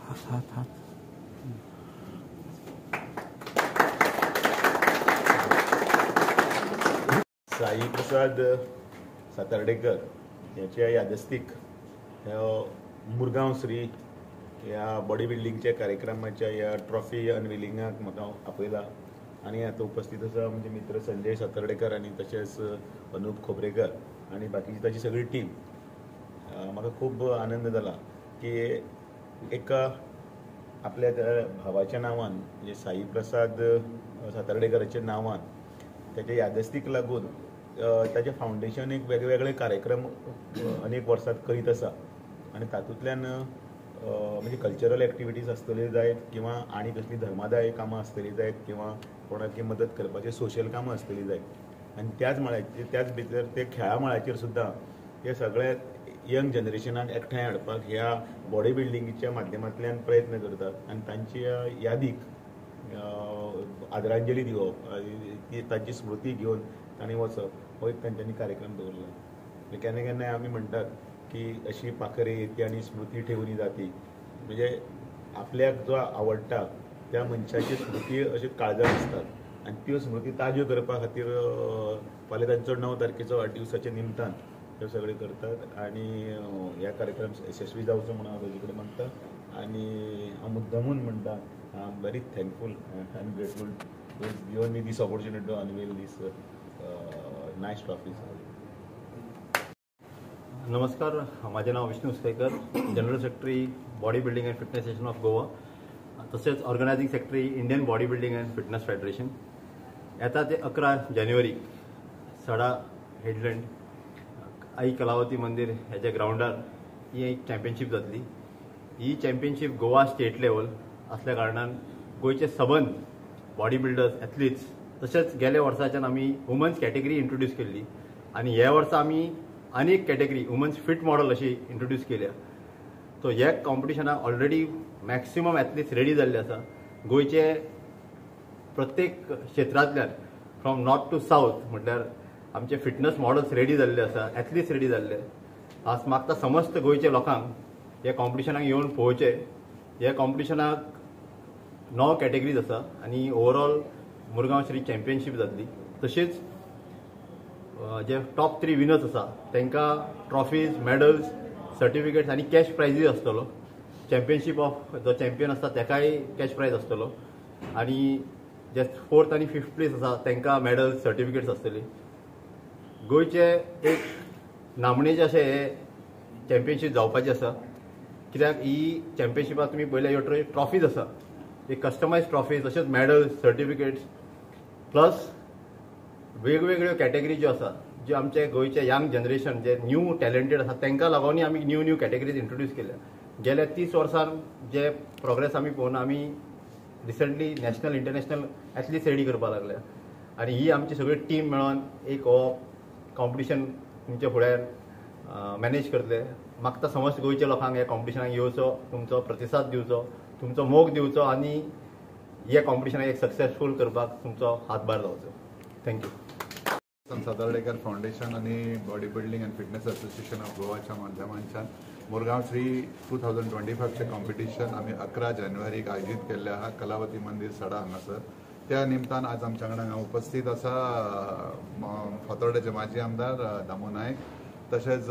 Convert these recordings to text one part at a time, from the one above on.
साई प्रसाद सातार्डेकर याच्या यादस्तीक मुरगांव श्री या बॉडी बिल्डिंगच्या कार्यक्रमाच्या या ट्रॉफी अनविलिंगाक म्हाका आपयला आणि आता उपस्थित आसा म्हणजे मित्र संजय सातार्डेकर आणि तशेंच अनूप खोबरेकर आणि बाकीची ताची सगळी टीम. म्हाका खूब आनंद जाला की एका आपल्या भावाच्या नांवान म्हणजे साई प्रसाद सातार्डेकराच्या नांवान त्याच्या यादस्तीक लागून ताचे फाउंडेशन एक वेगवेगळे कार्यक्रम अनेक वर्सात करीत आसा आणि तातूंतल्यान म्हणजे कल्चरल एक्टिविटीज आसतल्यो जायत किंवा आनी कसली धर्मादाय कामां आसतलीं जायत किंवा कोणाकी मदत करपाचे सोशल कामां आसतलीं जायत आनी त्याच भितर ते खेळा मळाचेर सुद्दां हे सगळे यंग जनरेशनाक एकठांय हाडपाक ह्या बॉडी बिल्डिंगीच्या माध्यमांतल्यान प्रयत्न करतात आणि तांच्या यादीक आदरांजली दिवप तांची स्मृती घेवन तांणी वचप हो एक तांच्यांनी कार्यक्रम दवरला. केन्ना केन्नाय आमी म्हणटात की अशी पाखरे येती आनी स्मृती ठेवून जाती म्हणजे आपल्याक जो आवडटा त्या मनशाची स्मृती अशी काळजात आसतात आनी त्यो स्मृती ताज्यो करपा खातीर फाल्यां तांचो 9 तारखेचो वाडदिवसाच्या निमतान ते सगळे करतात आणि ह्या कार्यक्रम यशस्वी जावचो म्हणून हांव ताजे कडेन मागता आणि हांव मुद्दामून म्हणटा I am very thankful and grateful to given me this opportunity to unveil this nice trophies. नमस्कार, माझे नाव Vishnu Usalekar, general secretary body building and fitness association of Goa, तसेच organizing secretary Indian body building and fitness federation. येता ते 11 जानेवारी सडा headland आई कलावती मंदिर ह्याच्या ग्राउंडार ही एक चॅम्पियनशीप जातली. ही चॅम्पियनशीप गोवा स्टेट लेवल असल्या कारणान गोयचे सबंद बॉडी बिल्डर्स एथलीट्स तशेंच गेल्या वर्साच्यान आमी वुमन्स कॅटेगरी इंट्रोड्यूस केल्ली आणि ह्या वर्सा आमी आनी एक कॅटेगरी वुमन्स फिट मॉडल अशी इंट्रोड्यूस केल्या. सो ह्या कॉम्पिटिशनाक ऑलरेडी मॅक्सिमम एथलीट्स रेडी जाल्ले आसा. गोयचे प्रत्येक क्षेत्रांतल्यान फ्रॉम नॉर्थ टू साऊथ म्हटल्यार आमचे फिटनेस मॉडल्स रेडी जाल्ले आसा, एथलीट्स रेडी जाल्ले. आज मागता समस्त गोयच्या लोकांक ह्या कॉम्पिटिशनाक येवन पळोवचे. ह्या कॉम्पिटिशनाक 9 कॅटेगरीज आसा आणि ओवरऑल मुरगांव श्री चॅम्पियनशीप जातली. तशेंच जे टॉप 3 विनर्स आसा तांकां ट्रॉफीज, मेडल्स, सर्टिफिकेट्स आणि कॅश प्रायजीस आसतलो. चॅम्पियनशीप ऑफ जो चॅम्पियन आसता ताकाय कॅश प्रायज आसतलो आणि जे 4th आणि 5th प्लेस आसा तांकां मेडल्स, सर्टिफिकेट्स आसतली. गोयचे एक नामणेचे अशें हे चॅम्पियनशीप जावपाची आसा कित्याक ही चॅम्पियनशिपाक तुमी पळयल्या ह्यो ट्रॉफीज आसा, एक कस्टमायज ट्रॉफीज तशेंच मेडल्स, सर्टिफिकेट्स प्लस वेगवेगळ्यो कॅटेगरी ज्यो आसा ज्यो आमचे गोयचे यंग जनरेशन जे न्यू टॅलेंटेड आसा तांकां लागून आमी न्यू कॅटेगरीज इंट्रोड्यूस केल्या. गेल्या 30 वर्सान जे प्रोग्रेस आमी पळोवन आमी recently national international athletes ready करपाक लागल्या आणि ही आमची सगळी टीम मेळोन एक हो कॉम्पिटिशन तुमच्या फुड्यार मॅनेज करतले. मागता समस्त गोयच्या लोकांक ह्या कॉम्पिटिशनाक येवचो, तुमचो प्रतिसाद दिवचो, तुमचो मोग दिवचो आणि ह्या कॉम्पिटिशनाक एक सक्सेसफूल करपाक तुमचो हातभार लावचो. थँक्यू. सातार्डेकर फाउंडेशन आणि body building and fitness association of गोवाच्या माध्यमांच्यान मुरगांव श्री 2025चे कॉम्पिटिशन आम्ही 11 जानेवारीक आयोजीत केल्ले आहा कलावती मंदिर सडा हांगासर. त्या निमतान आज आमच्या कडेन उपस्थित आसा फातोर्डेचे माजी आमदार दामू नायक, तशेंच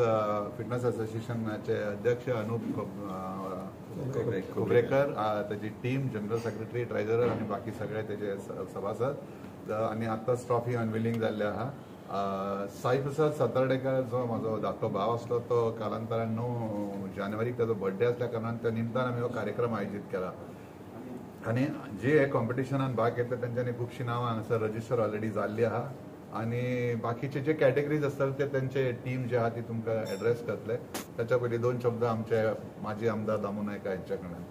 फिटनेस असोसिएशनाचे अध्यक्ष अनूप खोबरेकर, त्याची टीम, जनरल सेक्रेटरी, ट्रेझरर आणि बाकी सगळे त्याचे सभासद आणि आताच ट्रॉफी अनविलिंग जाल्ले आहा. साई प्रसाद सातार्डेकर जो म्हजो धाकटो भाव आसलो तो कालांतरान 9 जानेवारीक ताजो बर्थडे आसल्या कारणान त्या निमतान आमी हो कार्यक्रम आयोजीत केला आणि जे हे कॉम्पिटिशनान भाग घेतले त्यांच्यानी खुबशीं नांवां हांगासर रजिस्टर ऑलरेडी जाल्ली आहा आणि बाकीचे जे कॅटेगरीज असतात ते त्यांचे टीम जे आहा ती तुमकां एड्रेस करतले. त्याच्या पयलीं 2 शब्द आमचे माजी आमदार दामू नायक यांच्या कडल्यान.